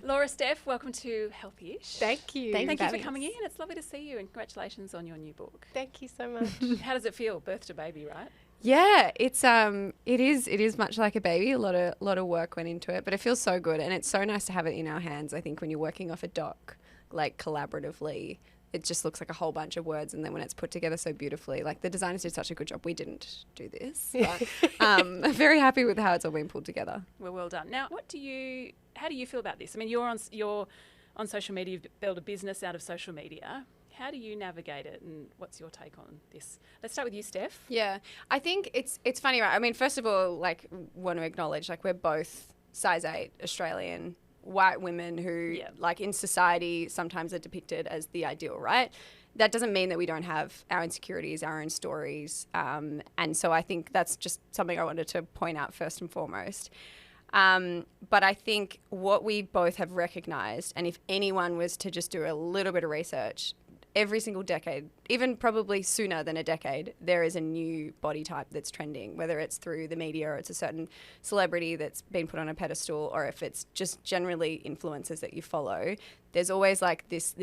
Laura, Steph, welcome to Healthy-ish. Thank you. Thank you for coming in. It's lovely to see you, and congratulations on your new book. Thank you so much. How does it feel? Birth to baby, right? Yeah, it is much like a baby. A lot of work went into it, but it feels so good, and it's so nice to have it in our hands. I think when you're working off a doc, like collaboratively, it just looks like a whole bunch of words, and then when it's put together so beautifully, like the designers did such a good job. We didn't do this, but I'm very happy with how it's all been pulled together. Well done. Now, how do you feel about this? I mean, you're on social media. You've built a business out of social media. How do you navigate it, and what's your take on this? Let's start with you, Steph. Yeah, I think it's funny, right? I mean, first of all, like, want to acknowledge, like, we're both size 8 Australian white women who, like, in society sometimes are depicted as the ideal, right? That doesn't mean that we don't have our insecurities, our own stories. And so I think that's just something I wanted to point out first and foremost. But I think what we both have recognised, and if anyone was to just do a little bit of research, every single decade, even probably sooner than a decade, there is a new body type that's trending, whether it's through the media or it's a certain celebrity that's been put on a pedestal, or if it's just generally influencers that you follow. There's always like this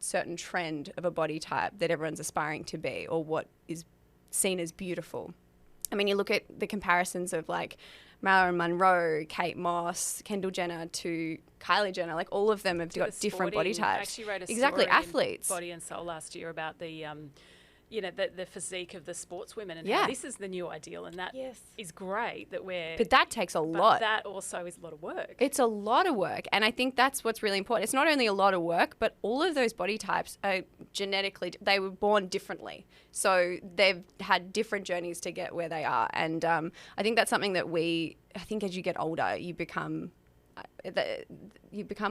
certain trend of a body type that everyone's aspiring to be, or what is seen as beautiful. I mean, you look at the comparisons of like Marilyn Monroe, Kate Moss, Kendall Jenner to Kylie Jenner, like all of them have got different body types. I actually wrote a exactly, story athletes. in Body and Soul last year about the the physique of the sportswomen, and how this is the new ideal, and that is great that we're... But that takes a lot. That also is a lot of work. It's a lot of work, and I think that's what's really important. It's not only a lot of work, but all of those body types are genetically... They were born differently. So they've had different journeys to get where they are, and I think that's something that I think as you get older, you become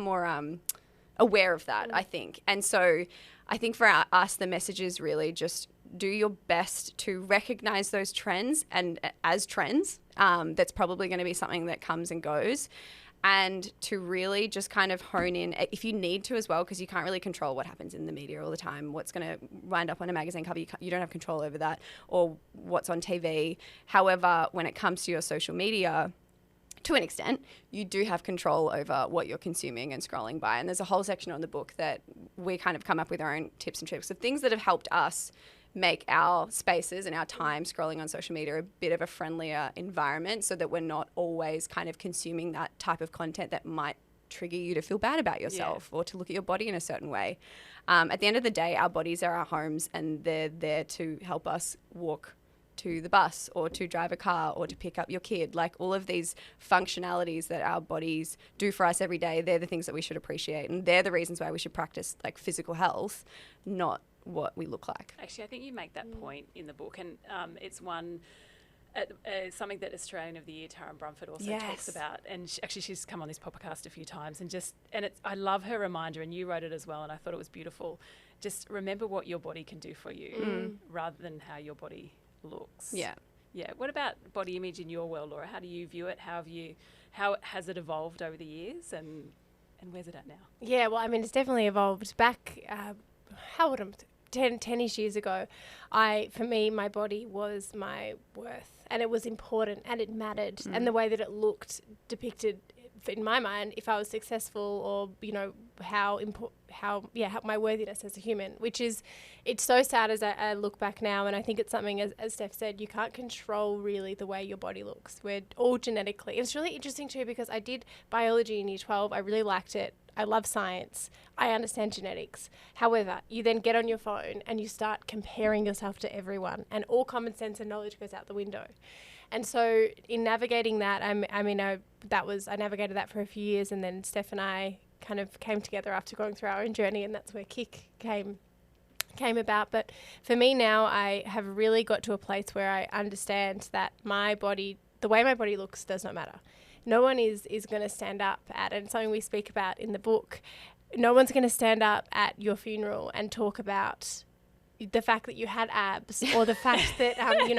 more... aware of that, I think. And so I think for us, the message is really just do your best to recognize those trends, and as trends, that's probably going to be something that comes and goes, and to really just kind of hone in if you need to as well, because you can't really control what happens in the media all the time, what's going to wind up on a magazine cover. You don't have control over that, or what's on TV. However, when it comes to your social media, to an extent, you do have control over what you're consuming and scrolling by. And there's a whole section on the book that we kind of come up with our own tips and tricks of things that have helped us make our spaces and our time scrolling on social media a bit of a friendlier environment, so that we're not always kind of consuming that type of content that might trigger you to feel bad about yourself or to look at your body in a certain way. At the end of the day, our bodies are our homes, and they're there to help us walk to the bus, or to drive a car, or to pick up your kid. Like all of these functionalities that our bodies do for us every day, they're the things that we should appreciate, and they're the reasons why we should practice like physical health, not what we look like. Actually, I think you make that point in the book, and it's one something that Australian of the Year Tara Brumford also talks about, and she's come on this podcast a few times, and I love her reminder, and you wrote it as well, and I thought it was beautiful. Just remember what your body can do for you, rather than how your body looks. Yeah. What about body image in your world, Laura? How do you view it? How has it evolved over the years, and where's it at now? Yeah, well, I mean, it's definitely evolved. Back, how old am I? 10-ish years ago, for me, my body was my worth, and it was important, and it mattered, and the way that it looked depicted, in my mind, if I was successful, or how my worthiness as a human, which is, it's so sad as I look back now, and I think it's something, as Steph said, you can't control really the way your body looks. We're all genetically. It's really interesting too, because I did biology in year 12. I really liked it. I love science. I understand genetics. However, you then get on your phone and you start comparing yourself to everyone, and all common sense and knowledge goes out the window. And so in navigating that, I navigated that for a few years, and then Steph and I kind of came together after going through our own journey, and that's where Kick came about. But for me now, I have really got to a place where I understand that my body, the way my body looks, does not matter. No one is going to stand up at, and something we speak about in the book, no one's going to stand up at your funeral and talk about the fact that you had abs, or the fact that what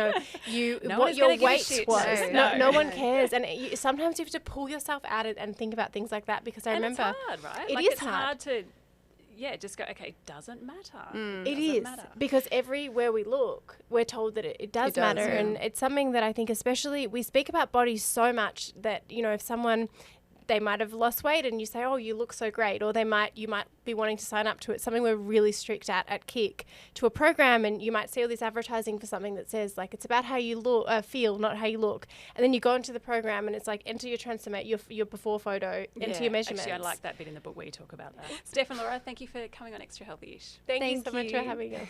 your weight was. No one cares, and sometimes you have to pull yourself out and think about things like that, because I remember it's hard, right? It's hard to just go, okay, it doesn't matter. It is, because everywhere we look, we're told that it does matter, and it's something that I think, especially, we speak about bodies so much that, if someone they might have lost weight and you say, oh, you look so great. Or you might be wanting to sign up to it. Something we're really strict at Kick, to a program, and you might see all this advertising for something that says like, it's about how you feel, not how you look. And then you go into the program and it's like, enter your transformate, your before photo, enter your measurements. Actually, I like that bit in the book where you talk about that. Steph and Laura, thank you for coming on Extra Healthy-ish. Thank you so much for having us.